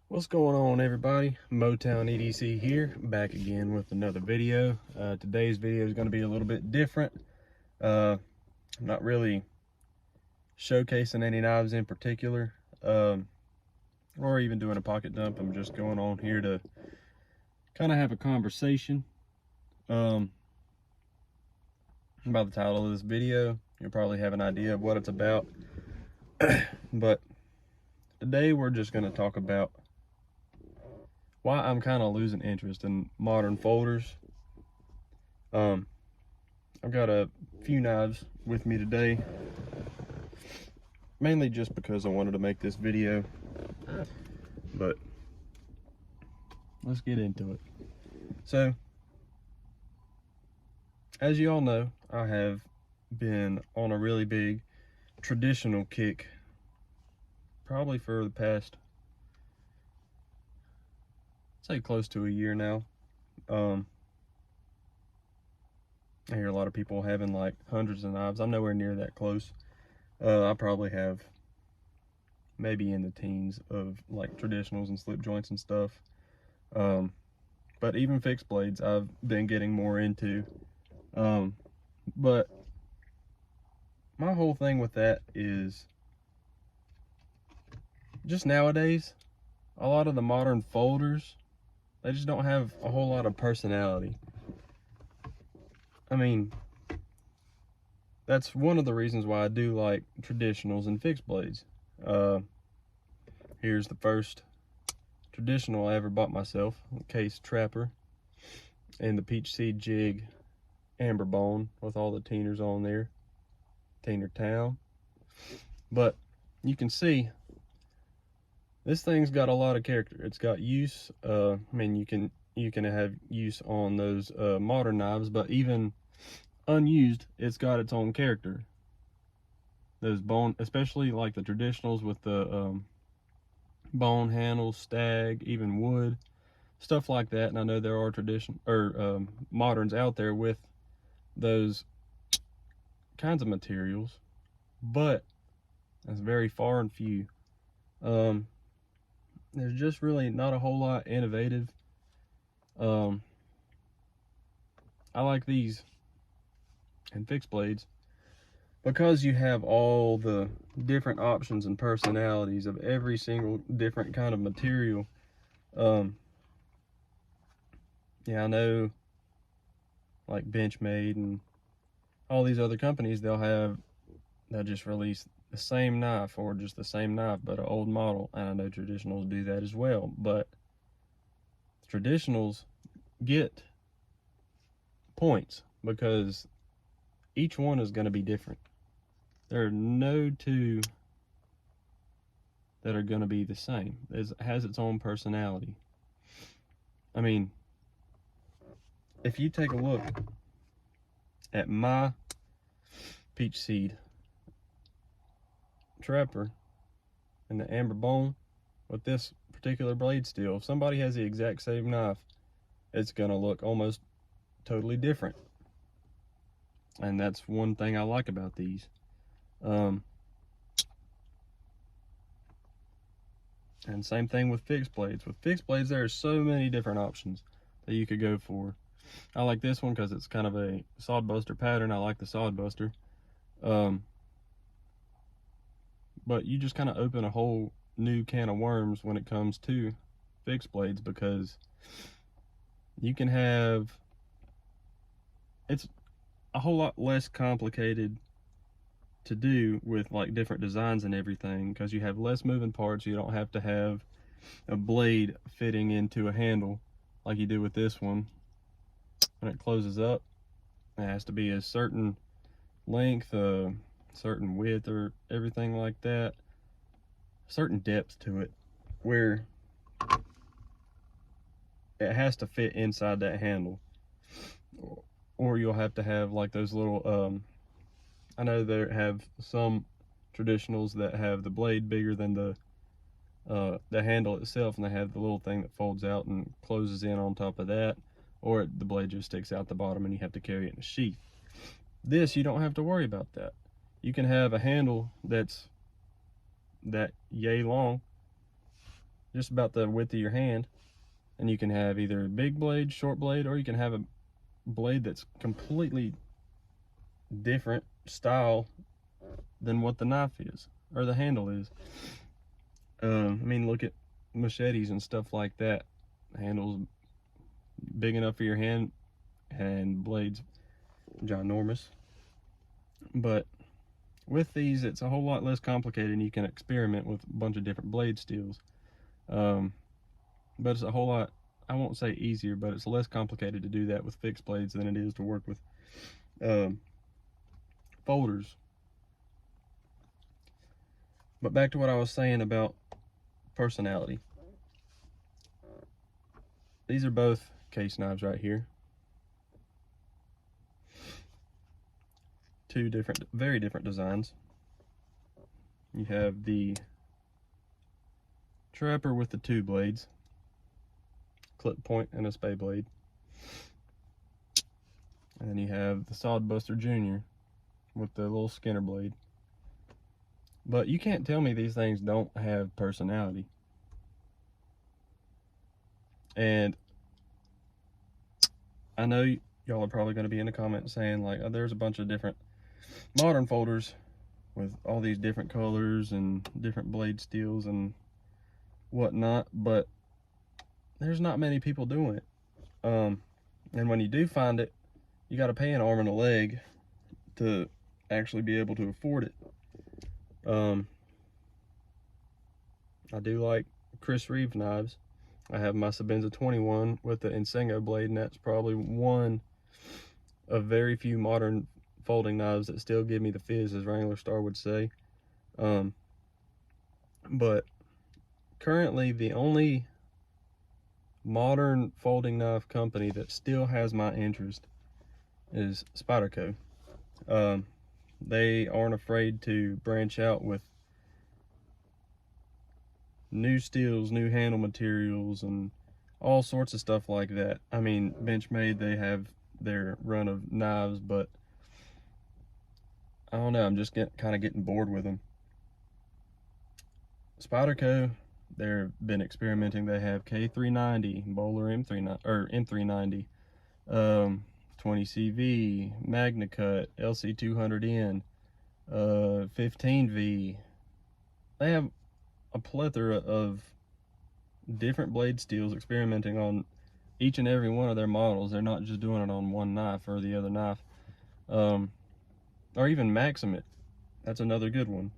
What's going on, everybody? Motown EDC here, back again with another video. Today's video is going to be a little bit different. I'm not really showcasing any knives in particular, or even doing a pocket dump. I'm just going on here to kind of have a conversation. By the title of this video, you'll probably have an idea of what it's about. But today we're just going to talk about why I'm kind of losing interest in modern folders. I've got a few knives with me today, mainly just because I wanted to make this video, but let's get into it. So, as you all know, I have been on a really big traditional kick, probably for the past, say, close to a year now. I hear a lot of people having like hundreds of knives. I'm nowhere near that close. I probably have maybe in the teens of like traditionals and slip joints and stuff. But even fixed blades I've been getting more into. But my whole thing with that is just nowadays, a lot of the modern folders, they just don't have a whole lot of personality. I mean, that's one of the reasons why I do like traditionals and fixed blades. Here's the first traditional I ever bought myself, Case Trapper, and the Peach Seed Jig Amber Bone with all the Teeners on there, Teener Town. But you can see this thing's got a lot of character. It's got use. I mean, you can have use on those modern knives, but even unused, it's got its own character. Those bone, especially like the traditionals with the bone handles, stag, even wood, stuff like that. And I know there are moderns out there with those kinds of materials, but that's very far and few. There's just really not a whole lot innovative. I like these and fixed blades because you have all the different options and personalities of every single different kind of material. Yeah, I know like Benchmade and all these other companies, they'll just release the same knife or just the same knife but an old model, and I know traditionals do that as well, but traditionals get points because each one is going to be different. There are no two that are going to be the same. It has its own personality. I mean, if you take a look at my Peach Seed Trapper and the Amber Bone with this particular blade steel, if somebody has the exact same knife, it's going to look almost totally different. And that's one thing I like about these. And same thing with fixed blades. With fixed blades, there are so many different options that you could go for. I like this one because it's kind of a sod buster pattern. I like the sod buster. But you just kind of open a whole new can of worms when it comes to fixed blades, because you can have, it's a whole lot less complicated to do with like different designs and everything, because you have less moving parts. You don't have to have a blade fitting into a handle like you do with this one. When it closes up, it has to be a certain length, certain width, or everything like that, certain depth to it, where it has to fit inside that handle. Or you'll have to have like those little I know there have some traditionals that have the blade bigger than the handle itself, and they have the little thing that folds out and closes in on top of that, or the blade just sticks out the bottom and you have to carry it in a sheath. This, you don't have to worry about that. You can have a handle that's that yay long, just about the width of your hand, and you can have either a big blade, short blade, or you can have a blade that's completely different style than what the knife is or the handle is. I mean, look at machetes and stuff like that. The handle's big enough for your hand, and blades ginormous. But with these, it's a whole lot less complicated, and you can experiment with a bunch of different blade steels. But it's a whole lot, I won't say easier, but it's less complicated to do that with fixed blades than it is to work with folders. But back to what I was saying about personality. These are both case knives right here. Two different, very different designs. You have the Trapper with the two blades, clip point and a spay blade. And then you have the Sodbuster Jr. with the little Skinner blade. But you can't tell me these things don't have personality. And I know y'all are probably going to be in the comments saying like, oh, there's a bunch of different modern folders with all these different colors and different blade steels and whatnot, but there's not many people doing it. And when you do find it, you got to pay an arm and a leg to actually be able to afford it. I do like Chris Reeve knives. I have my Sabenza 21 with the Insengo blade, and that's probably one of very few modern folding knives that still give me the fizz, as Wrangler Star would say. But currently the only modern folding knife company that still has my interest is Spyderco. They aren't afraid to branch out with new steels, new handle materials, and all sorts of stuff like that. I mean, Benchmade, they have their run of knives, but I don't know, I'm just kind of getting bored with them. Spyderco, they've been experimenting. They have K390, Bowler M390, 20CV, MagnaCut, LC200N, 15V. They have a plethora of different blade steels experimenting on each and every one of their models. They're not just doing it on one knife or the other knife. Or even Maximate, that's another good one.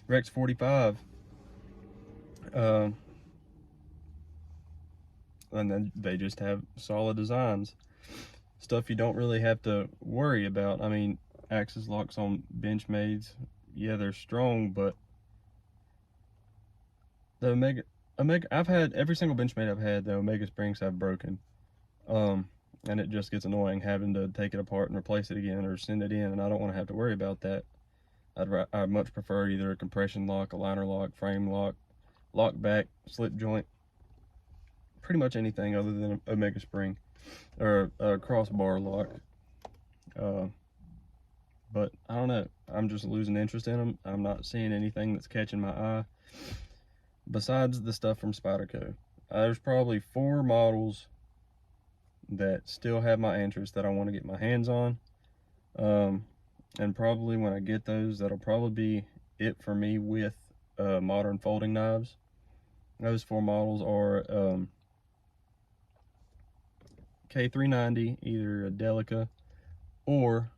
Rex 45. And then they just have solid designs. Stuff you don't really have to worry about. I mean, axis locks on Benchmades, yeah, they're strong, but the Omega, I've had every single Benchmade I've had, the Omega springs have broken. And it just gets annoying having to take it apart and replace it again or send it in, and I don't want to have to worry about that. I'd much prefer either a compression lock, a liner lock, frame lock, lock back, slip joint, pretty much anything other than an Omega spring or a crossbar lock. But I don't know, I'm just losing interest in them. I'm not seeing anything that's catching my eye besides the stuff from Spyderco. There's probably 4 models that still have my interest that I want to get my hands on. And probably when I get those, that'll probably be it for me with modern folding knives. Those 4 models are K390, either a Delica or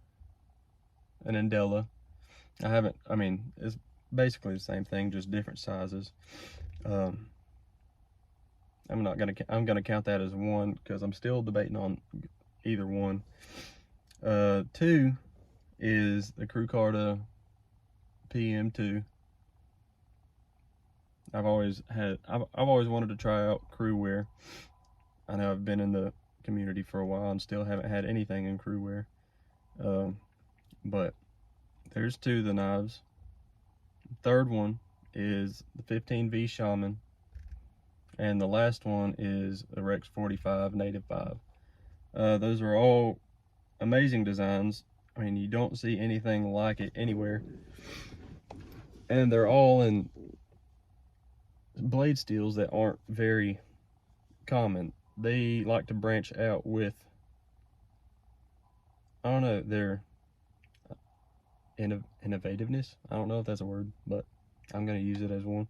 an Andela. I mean, it's basically the same thing, just different sizes. I'm gonna count that as 1 because I'm still debating on either one. 2 is the Crew Carta PM2. I've always wanted to try out crew wear. I know I've been in the community for a while and still haven't had anything in crew wear. But there's 2 of the knives. The third one is the 15V Shaman, and the last one is the Rex 45 Native 5. Those are all amazing designs. I mean, you don't see anything like it anywhere, and they're all in blade steels that aren't very common. They like to branch out with, I don't know, their innovativeness. I don't know if that's a word, but I'm going to use it as one.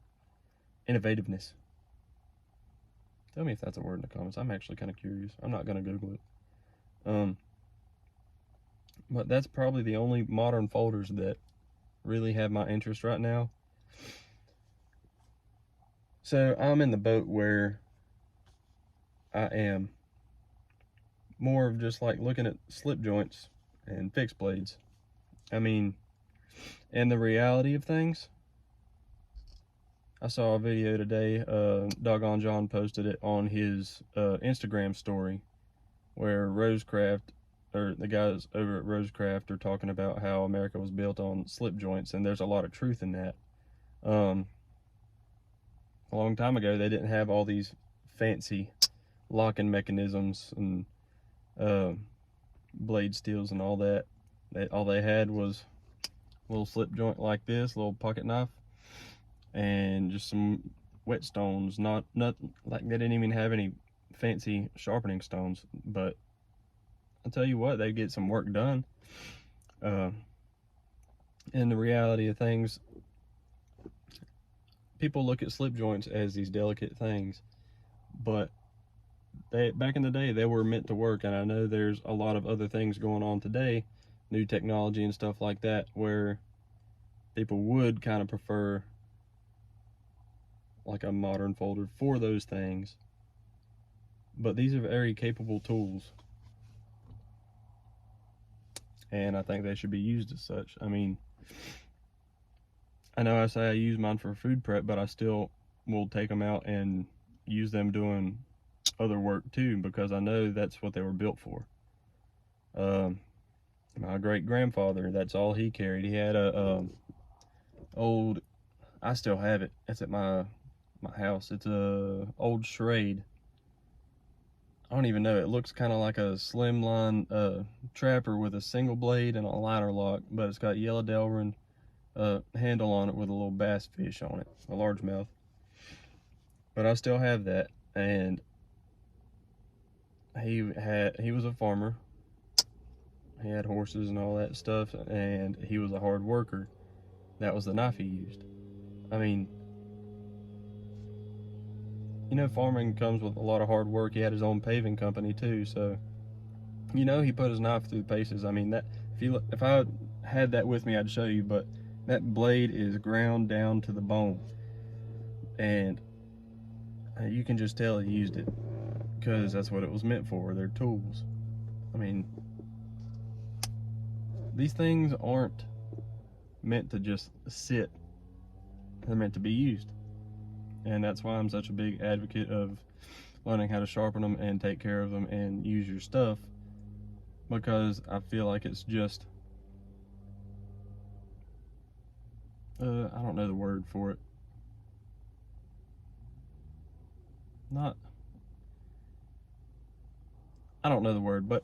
Innovativeness. Tell me if that's a word in the comments. I'm actually kind of curious. I'm not going to Google it. But that's probably the only modern folders that really have my interest right now. So I'm in the boat where I am more of just like looking at slip joints and fixed blades. I mean, and the reality of things, I saw a video today, Doggone John posted it on his Instagram story, where Rosecraft, or the guys over at Rosecraft, are talking about how America was built on slip joints, and there's a lot of truth in that. A long time ago, they didn't have all these fancy locking mechanisms and blade steels and all that. All they had was a little slip joint like this, little pocket knife, and just some whetstones. Not like they didn't even have any fancy sharpening stones, but I'll tell you what, they get some work done. And the reality of things, people look at slip joints as these delicate things, but back in the day, they were meant to work. And I know there's a lot of other things going on today, new technology and stuff like that, where people would kind of prefer like a modern folder for those things. But these are very capable tools, and I think they should be used as such. I mean, I know I say I use mine for food prep, but I still will take them out and use them doing other work too, because I know that's what they were built for. My great grandfather, that's all he carried. He had a old, I still have it, it's at my house. It's a old Schrade. I don't even know, it looks kind of like a slimline trapper with a single blade and a liner lock, but it's got yellow Delrin handle on it with a little bass fish on it, a largemouth. But I still have that, and he was a farmer. He had horses and all that stuff, and he was a hard worker. That was the knife he used. I mean, you know, farming comes with a lot of hard work. He had his own paving company too, so you know, he put his knife through the paces. I mean, that if I had that with me, I'd show you, but that blade is ground down to the bone, and you can just tell he used it, because that's what it was meant for. They're tools. I mean, these things aren't meant to just sit. They're meant to be used. And that's why I'm such a big advocate of learning how to sharpen them and take care of them and use your stuff, because I feel like it's just, I don't know the word for it. I don't know the word, but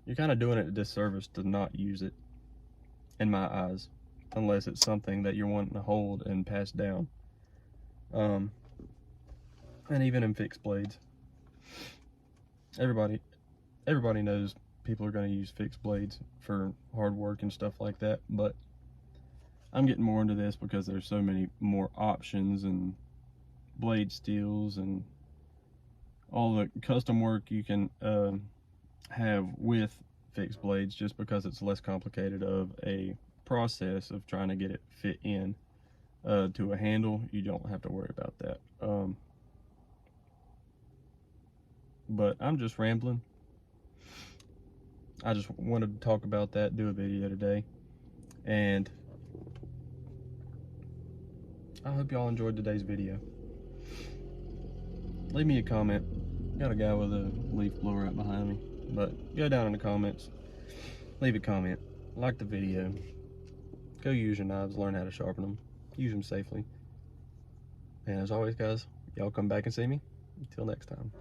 you're kind of doing it a disservice to not use it, in my eyes, unless it's something that you're wanting to hold and pass down. And even in fixed blades, everybody knows people are going to use fixed blades for hard work and stuff like that, but I'm getting more into this because there's so many more options and blade steels and all the custom work you can have with fixed blades, just because it's less complicated of a process of trying to get it fit in to a handle. You don't have to worry about that. But I'm just rambling. I just wanted to talk about that, do a video today, and I hope y'all enjoyed today's video. Leave me a comment. Got a guy with a leaf blower right behind me, but go down in the comments, leave a comment, like the video, go use your knives, learn how to sharpen them, use them safely, and as always guys, y'all come back and see me. Until next time.